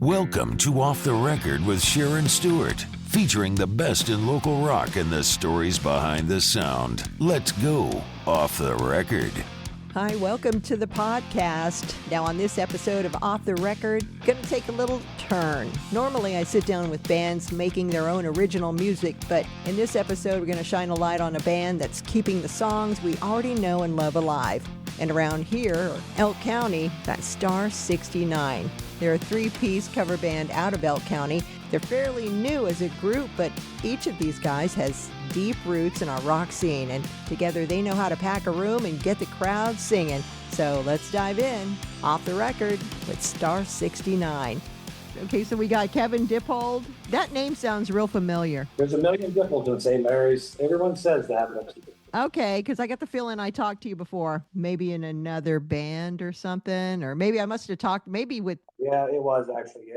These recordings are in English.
Welcome to Off the Record with Sharon Stewart, featuring the best in local rock and the stories behind the sound. Let's go Off the Record. Hi, welcome to the podcast. Now on this episode of Off the Record, going to take a little turn. Normally I sit down with bands making their own original music, but in this episode we're going to shine a light on a band that's keeping the songs we already know and love alive. And around here, Elk County, that's Star 69. They're a three-piece cover band out of Elk County. They're fairly new as a group, but each of these guys has deep roots in our rock scene, and together they know how to pack a room and get the crowd singing. So let's dive in, Off the Record with Star 69. Okay, so we got Kevin Dippold. That name sounds real familiar. There's a million Dippolds in St. Mary's. Everyone says that. Okay, because I got the feeling I talked to you before, maybe in another band or something, or maybe I must have talked, maybe with... Yeah, it was actually,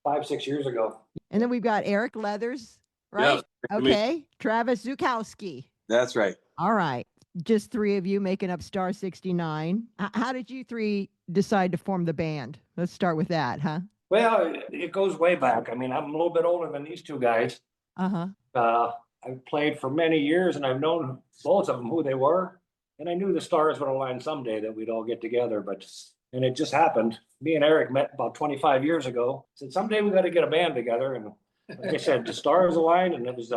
5-6 years ago. And then we've got Eric Leathers, right? Yes. Okay, Travis Zuchowski. That's right. All right, just three of you making up Star 69. How did you three decide to form the band? Let's start with that, huh? Well, it goes way back. I mean, I'm a little bit older than these two guys. Uh-huh. I've played for many years, and I've known both of them who they were. And I knew the stars would align someday that we'd all get together. And it just happened. Me and Eric met about 25 years ago. Said someday we got to get a band together. And like I said, the stars aligned, and it was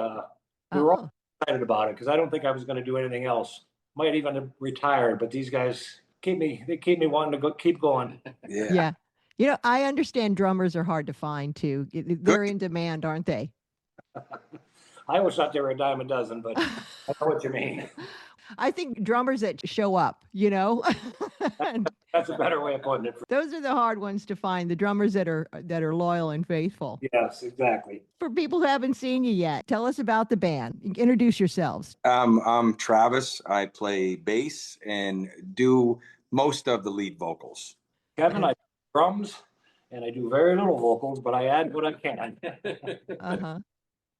we were all excited about it because I don't think I was going to do anything else. Might even have retired, but these guys keep me wanting to keep going. Yeah. You know, I understand drummers are hard to find too. They're in demand, aren't they? I always thought they were a dime a dozen, but I know what you mean. I think drummers that show up, you know. That's a better way of putting it. Those are the hard ones to find, the drummers that are loyal and faithful. Yes, exactly. For people who haven't seen you yet, tell us about the band. Introduce yourselves. I'm Travis. I play bass and do most of the lead vocals. Kevin, I do drums, and I do very little vocals, but I add what I can. Uh-huh.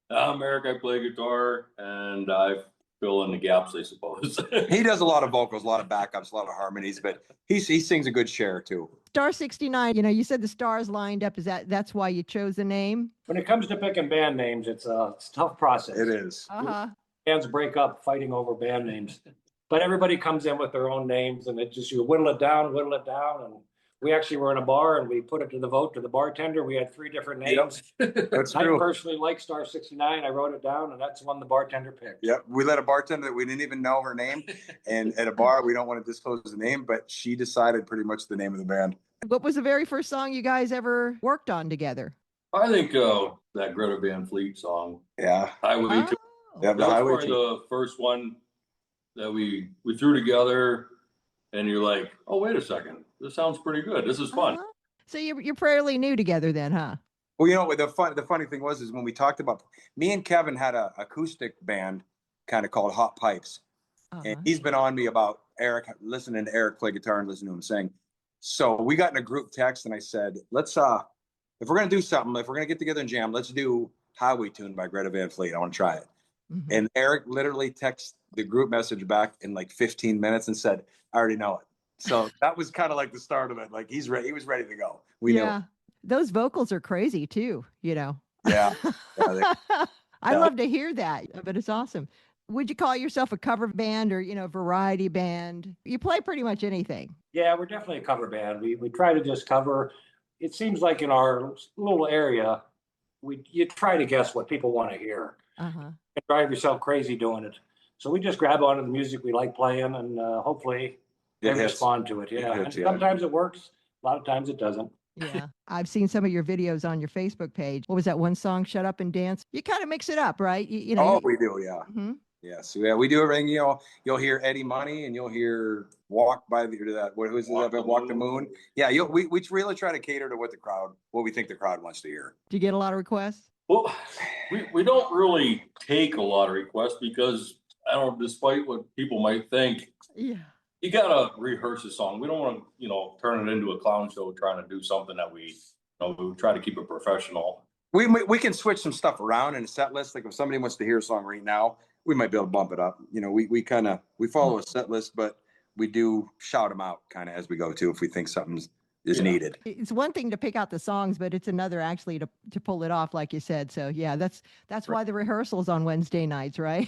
I'm Eric. I play guitar and I fill in the gaps, I suppose. He does a lot of vocals, a lot of backups, a lot of harmonies, but he sings a good share too. Star 69, you know, you said the stars lined up. That's why you chose the name? When it comes to picking band names, it's a tough process. It is. Uh-huh. Bands break up fighting over band names, but everybody comes in with their own names, and it just, you whittle it down, and we actually were in a bar and we put it to the vote to the bartender. We had 3 different names. Yep. That's I true. personally like Star 69. I wrote it down, and that's one the bartender picked. Yep. We let a bartender that we didn't even know her name, and at a bar, we don't want to disclose the name, but she decided pretty much the name of the band. What was the very first song you guys ever worked on together? I think that Greta Van Fleet song, Yeah. Highway 2. Yeah, the That was Highway probably 2. the first one that we threw together, and you're like, oh, wait a second. This sounds pretty good. This is fun. Uh-huh. So you're fairly new together then, huh? Well, you know what the funny thing was is when we talked about, me and Kevin had a acoustic band kind of called Hot Pipes. Uh-huh. And he's been on me about Eric, listening to Eric play guitar and listening to him sing. So we got in a group text and I said, let's, if we're going to do something, if we're going to get together and jam, let's do Highway Tune by Greta Van Fleet. I want to try it. Mm-hmm. And Eric literally texted the group message back in like 15 minutes and said, I already know it. So that was kind of like the start of it. Like he was ready to go. We knew. Those vocals are crazy too, you know. Yeah. I love to hear that, but it's awesome. Would you call yourself a cover band or, you know, variety band? You play pretty much anything. Yeah, we're definitely a cover band. We try to just cover. It seems like in our little area, you try to guess what people want to hear. Uh-huh. And drive yourself crazy doing it. So we just grab onto the music we like playing, and hopefully they respond to it. Yeah, and sometimes it works. A lot of times it doesn't. Yeah, I've seen some of your videos on your Facebook page. What was that one song, Shut Up and Dance? You kind of mix it up, right? You know. Oh, we do, yeah. Mm-hmm. Yes, yeah, we do everything. You know, you'll hear Eddie Money and you'll hear Walk by the Walk the Moon. Yeah, we really try to cater to what we think the crowd wants to hear. Do you get a lot of requests? Well, we don't really take a lot of requests because, I don't know, despite what people might think, you got to rehearse a song. We don't want to, turn it into a clown show trying to do something that we try to keep it professional. We can switch some stuff around in a set list. Like if somebody wants to hear a song right now, we might be able to bump it up. We follow a set list, but we do shout them out kind of as we go too. If we think something's is needed. It's one thing to pick out the songs, but it's another actually to pull it off, like you said. So yeah, that's why the rehearsals on Wednesday nights, right?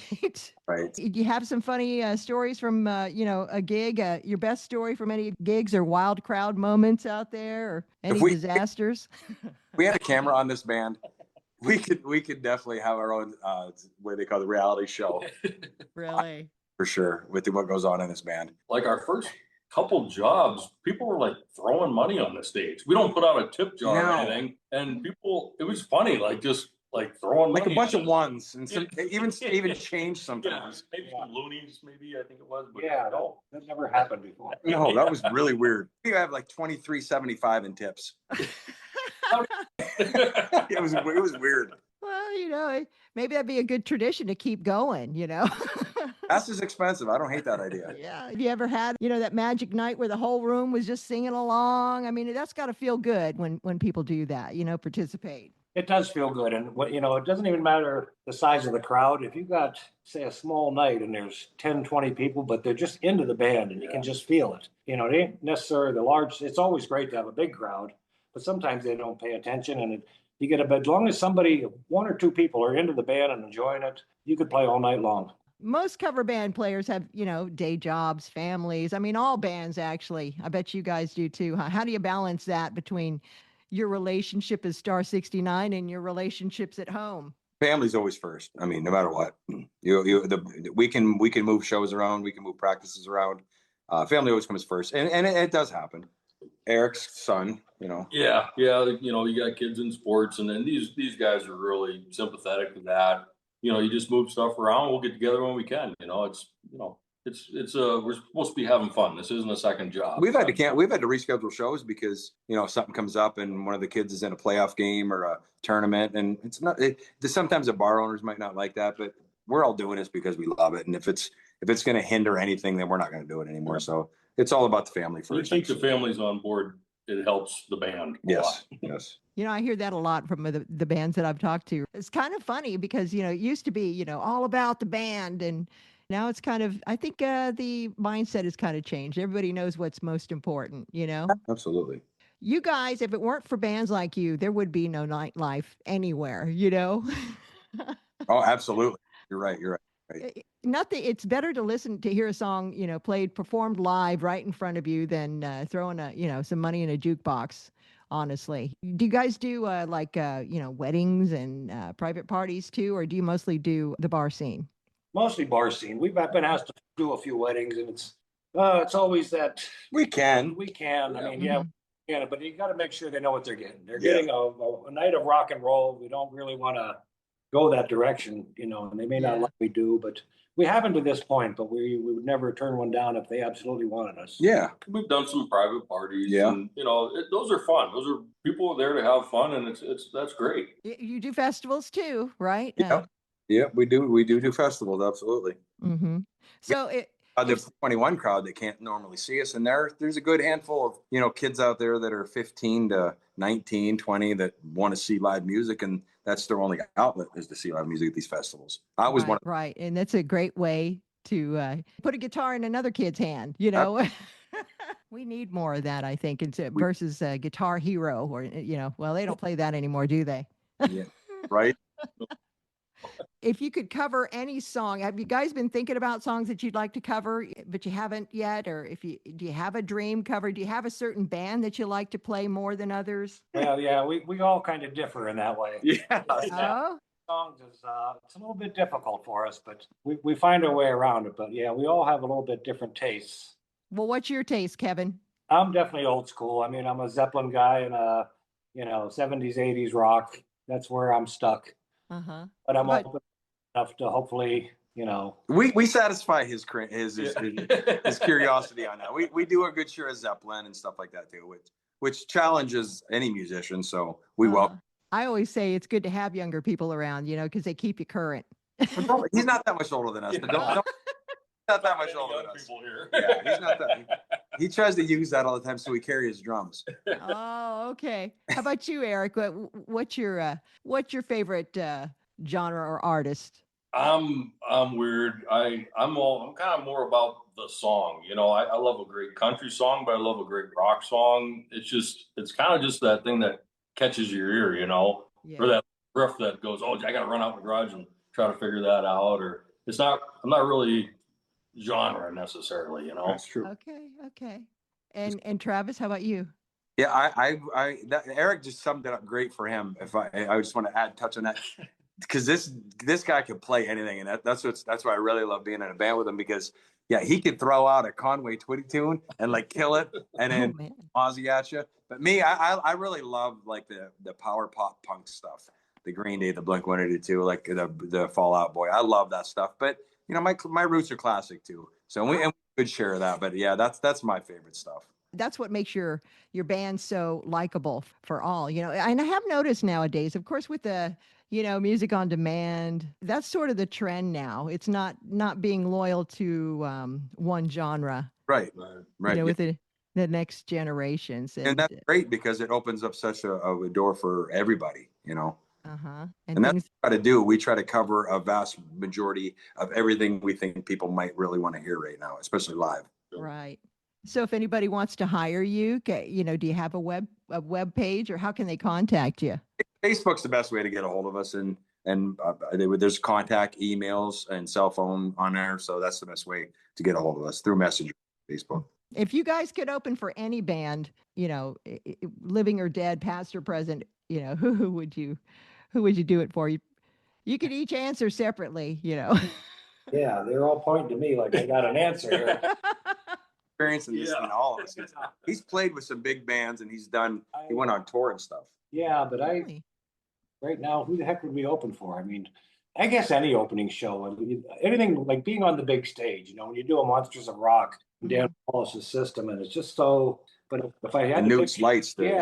Right. Do you have some funny stories from a gig? Your best story from any gigs or wild crowd moments out there, or any disasters? We had a camera on this band. We could definitely have our own what they call the reality show. Really? For sure, with what goes on in this band. Like our first couple jobs, people were like throwing money on the stage. We don't put out a tip jar or anything, and people, it was funny, like just like throwing like money a bunch of ones, and some, even change sometimes. Yeah, maybe some loonies, maybe I think it was. But No, that never happened before. No, that was really weird. We have like $23.75 in tips. It was weird. Well, maybe that'd be a good tradition to keep going. That's just expensive. I don't hate that idea. Yeah. Have you ever had, that magic night where the whole room was just singing along? I mean, that's got to feel good when people do that, participate. It does feel good. And it doesn't even matter the size of the crowd. If you've got, say, a small night and there's 10, 20 people, but they're just into the band and you can just feel it. It ain't necessarily the large, it's always great to have a big crowd, but sometimes they don't pay attention, and you get as long as one or two people are into the band and enjoying it, you could play all night long. Most cover band players have, day jobs, families. I mean, all bands actually. I bet you guys do too. How do you balance that between your relationship as Star 69 and your relationships at home? Family's always first. I mean, no matter what, we can move shows around, we can move practices around. Family always comes first, and it does happen. Eric's son, Yeah. You got kids in sports, and then these guys are really sympathetic to that. You just move stuff around. We'll get together when we can. It's we're supposed to be having fun. This isn't a second job. We've had to reschedule shows because something comes up and one of the kids is in a playoff game or a tournament, and it's not. Sometimes the bar owners might not like that, but we're all doing this because we love it. And if it's going to hinder anything, then we're not going to do it anymore. So it's all about the family first. You keep the families on board. It helps the band. Yes. I hear that a lot from the bands that I've talked to. It's kind of funny because, it used to be, all about the band, and now it's kind of, I think the mindset has kind of changed. Everybody knows what's most important, Absolutely. You guys, if it weren't for bands like you, there would be no nightlife anywhere, Oh, absolutely. You're right. Right. It's better to hear a song, performed live right in front of you than throwing some money in a jukebox. Honestly, do you guys do weddings and private parties too, or do you mostly do the bar scene? Mostly bar scene. We've been asked to do a few weddings, and it's always that we can. I mean, but you got to make sure they know what they're getting. They're getting a night of rock and roll. We don't really want to go that direction, and they may not like we do, but we haven't to this point, but we would never turn one down if they absolutely wanted us. Yeah. We've done some private parties. Yeah. And, those are fun. Those are people there to have fun, and that's great. You do festivals too, right? Yeah, we do festivals. Absolutely. Mm-hmm. So the 21 crowd that can't normally see us, and there's a good handful of kids out there that are 15 to 19, 20 that want to see live music, and that's their only outlet is to see live music at these festivals. Right, and that's a great way to put a guitar in another kid's hand. We need more of that, I think, versus Guitar Hero, or well, they don't play that anymore, do they? Yeah, right. If you could cover any song, have you guys been thinking about songs that you'd like to cover, but you haven't yet? Or do you have a dream cover? Do you have a certain band that you like to play more than others? Well, yeah, we all kind of differ in that way. Yeah. Songs is it's a little bit difficult for us, but we find our way around it. But yeah, we all have a little bit different tastes. Well, what's your taste, Kevin? I'm definitely old school. I mean, I'm a Zeppelin guy and 70s, 80s rock. That's where I'm stuck. Uh-huh. But I'm open enough to hopefully, we satisfy his curiosity on that. We do a good share of Zeppelin and stuff like that too, which challenges any musician. So we welcome. I always say it's good to have younger people around, because they keep you current. He's not that much older than us. But don't not that much older than us. Yeah, he's not that. He tries to use that all the time, so we carry his drums. Oh, okay. How about you, Eric? What's your favorite genre or artist? I'm weird. I'm kind of more about the song. You know, I love a great country song, but I love a great rock song. It's kind of just that thing that catches your ear, you know, or that riff that goes, oh, I got to run out in the garage and try to figure that out. Or I'm not really genre necessarily, you know. That's true. Okay. And Travis, how about you? Yeah, Eric just summed it up great for him. If I just want to touch on that, because this guy could play anything, and that's why I really love being in a band with him, because yeah, he could throw out a Conway Twitty tune and like kill it, and then Ozzy at you. But me, I really love like the power pop punk stuff, the Green Day, the Blink-182, like the Fall Out Boy. I love that stuff. But you know, my roots are classic too, so we could share that. But yeah, that's my favorite stuff. That's what makes your band so likable for all, you know. And I have noticed nowadays, of course, with the, you know, music on demand, that's sort of the trend now. It's not being loyal to one genre. Right. You know, with the next generations. And that's great, because it opens up such a door for everybody, you know. And that's what we try to do. We try to cover a vast majority of everything we think people might really want to hear right now, especially live. Right. So if anybody wants to hire you, you know, do you have a web page, or how can they contact you? Facebook's the best way to get a hold of us, and there's contact emails and cell phone on there, so that's the best way to get a hold of us, through Messenger, Facebook. If you guys could open for any band, you know, living or dead, past or present, you know, who would you do it for? You could each answer separately, you know. Yeah, they're all pointing to me like I got an answer here. Experiencing this in all of us. He's played with some big bands, and he went on tour and stuff. Yeah, but right now, who the heck would we open for? I mean, I guess any opening show, anything like being on the big stage, you know, when you do a Monsters of Rock, Dan Wallace's System, and it's just so. But if I had Newt's Lights, pick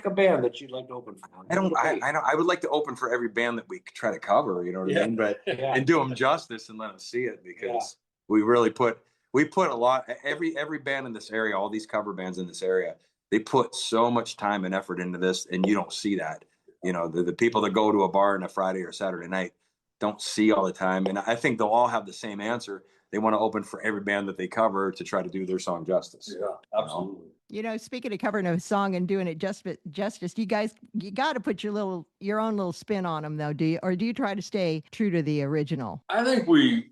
a band that you'd like to open for. I know. I would like to open for every band that we try to cover. You know what I mean? But and do them justice and let them see it, because we really put a lot. Every band in this area, all these cover bands in this area, they put so much time and effort into this, and you don't see that. You know, the people that go to a bar on a Friday or Saturday night don't see all the time, and I think they'll all have the same answer. They want to open for every band that they cover to try to do their song justice. Yeah, absolutely. You know, speaking of covering a song and doing it justice, you got to put your own little spin on them, though, do you? Or do you try to stay true to the original? I think we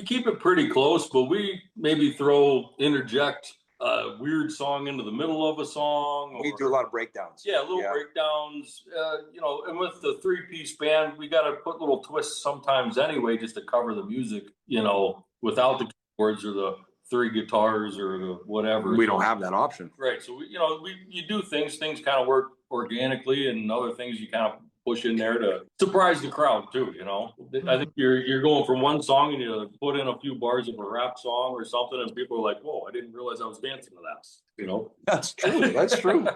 keep it pretty close, but we maybe interject a weird song into the middle of a song. We do a lot of breakdowns. Yeah, breakdowns. You know, and with the 3-piece band, we got to put little twists sometimes anyway, just to cover the music, you know, without the keyboards or the 3 guitars or the whatever. We don't have that option. Right. So, you do things kind of work organically, and other things you kind of push in there to surprise the crowd too, you know. I think you're going from one song and you put in a few bars of a rap song or something, and people are like, whoa, I didn't realize I was dancing to that. You know? That's true. That's true.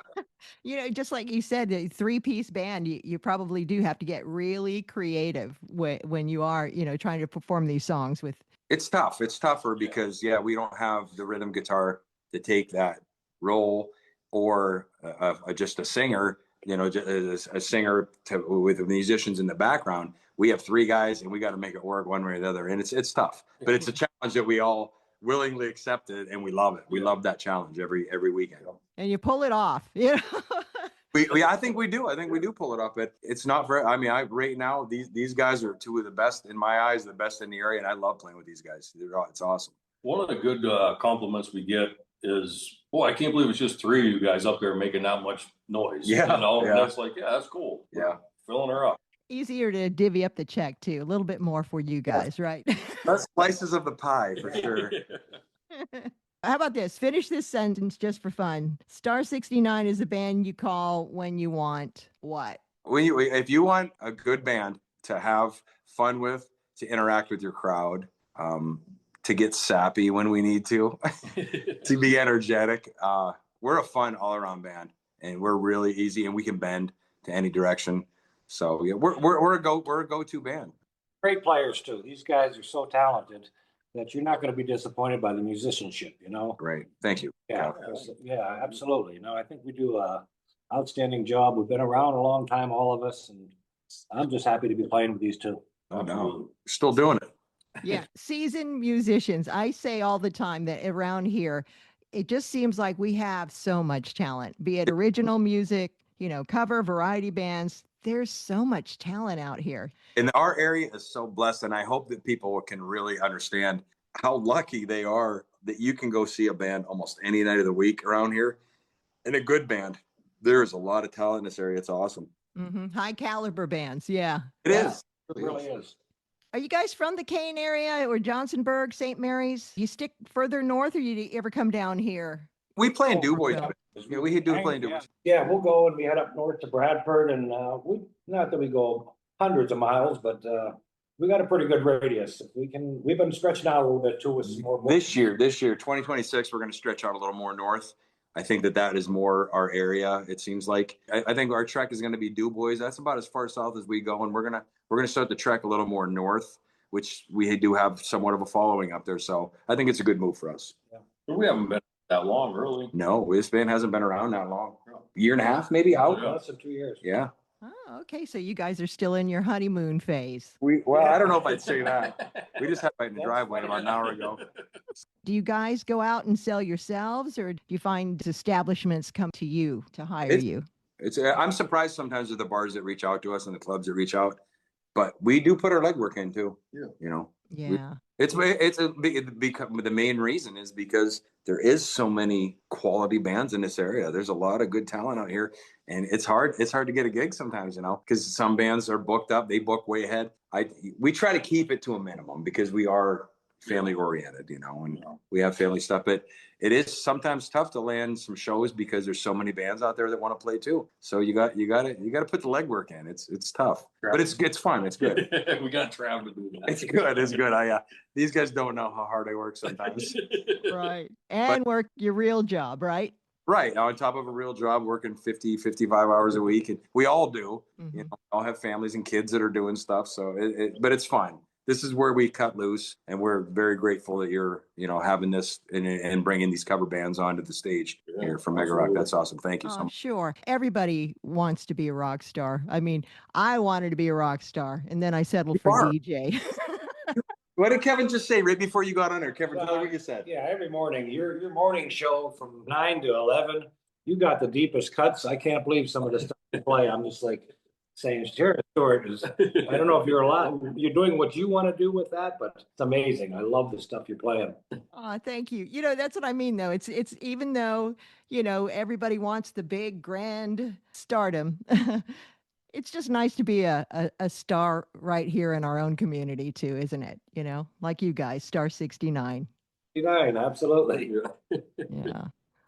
You know, just like you said, a 3-piece band, you probably do have to get really creative when you are, you know, trying to perform these songs with. It's tough. It's tougher because we don't have the rhythm guitar to take that role, or just a singer. You know, a singer with musicians in the background. We have 3 guys, and we got to make it work one way or the other. And it's tough, but it's a challenge that we all willingly accepted, and we love it. We love that challenge every weekend. And you pull it off. You know? I think we do. I think we do pull it off, but it's not very. I mean, right now these guys are 2 of the best in my eyes, the best in the area, and I love playing with these guys. It's awesome. One of the good compliments we get is, I can't believe it's just 3 of you guys up there making that much noise. Yeah. You know, yeah. That's like, that's cool. Yeah. Filling her up. Easier to divvy up the check too. A little bit more for you guys, right? Less slices of the pie for sure. How about this? Finish this sentence just for fun. Star 69 is a band you call when you want what? If you want a good band to have fun with, to interact with your crowd, to get sappy when we need to be energetic. We're a fun all-around band, and we're really easy, and we can bend to any direction. So yeah, we're a go-to band. Great players too. These guys are so talented that you're not going to be disappointed by the musicianship, you know? Great. Thank you. Yeah, absolutely. I think we do a outstanding job. We've been around a long time, all of us, and I'm just happy to be playing with these 2. Oh, no. Still doing it. Yeah, seasoned musicians. I say all the time that around here, it just seems like we have so much talent, be it original music, cover, variety bands. There's so much talent out here. And our area is so blessed, and I hope that people can really understand how lucky they are that you can go see a band almost any night of the week around here, and a good band. There is a lot of talent in this area. It's awesome. High caliber bands. Yeah. It is. It really is. Are you guys from the Kane area or Johnsonburg, St. Mary's? You stick further north or you ever come down here? We play in Du Bois. Yeah. Yeah, we do play in Du Bois. Yeah, we'll go and we head up north to Bradford and not that we go hundreds of miles, but we got a pretty good radius. We've been stretching out a little bit too with some more. This year, 2026, we're going to stretch out a little more north. I think that is more our area. It seems like I think our trek is going to be Du Bois. That's about as far south as we go, and we're gonna start the trek a little more north, which we do have somewhat of a following up there. So I think it's a good move for us. Yeah. We haven't been that long, really. No, this band hasn't been around that long. Year and a half, maybe out. Less than 2 years. Yeah. Oh, okay. So you guys are still in your honeymoon phase. I don't know if I'd say that. We just had right in the driveway about an hour ago. Do you guys go out and sell yourselves, or do you find establishments come to you to hire you? I'm surprised sometimes with the bars that reach out to us and the clubs that reach out, but we do put our legwork in too. Yeah. Yeah. The main reason is because there is so many quality bands in this area. There's a lot of good talent out here, and it's hard to get a gig sometimes, because some bands are booked up. They book way ahead. We try to keep it to a minimum because we are family oriented, and we have family stuff, but it is sometimes tough to land some shows because there's so many bands out there that want to play too. So you got to put the legwork in. It's tough, but it's fun. It's good. We got Trav to do that. It's good. It's good. These guys don't know how hard I work sometimes. Right. And work your real job, right? Right. On top of a real job, working 50, 55 hours a week. And we all do, all have families and kids that are doing stuff. So but it's fun. This is where we cut loose, and we're very grateful that you're, having this and bringing these cover bands onto the stage here from Mega Rock. That's awesome. Thank you so much. Sure. Everybody wants to be a rock star. I mean, I wanted to be a rock star, and then I settled for DJ. What did Kevin just say right before you got on there? Kevin, tell me what you said. Yeah, every morning, your morning show from 9 to 11, you got the deepest cuts. I can't believe some of the stuff you play. I'm just like saying, Sharon Stewart is, I don't know if you're doing what you want to do with that, but it's amazing. I love the stuff you're playing. Oh, thank you. That's what I mean, though. It's even though, everybody wants the big, grand stardom. It's just nice to be a star right here in our own community too, isn't it? Like you guys, Star 69. 69, absolutely. Yeah.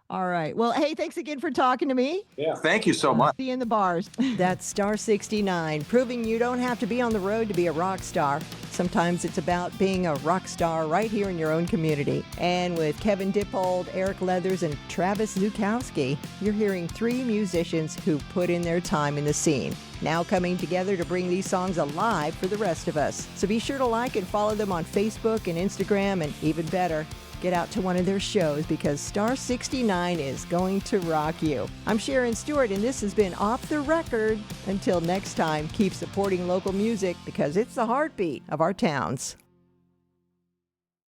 All right. Well, hey, thanks again for talking to me. Yeah. Thank you so much. See you in the bars. That's Star 69, proving you don't have to be on the road to be a rock star. Sometimes it's about being a rock star right here in your own community. And with Kevin Dippold, Eric Leathers, and Travis Zuchowski, you're hearing 3 musicians who put in their time in the scene, now coming together to bring these songs alive for the rest of us. So be sure to like and follow them on Facebook and Instagram, and even better, get out to one of their shows, because Star 69 is going to rock you. I'm Sharon Stewart, and this has been Off the Record. Until next time, keep supporting local music, because it's the heartbeat of our towns.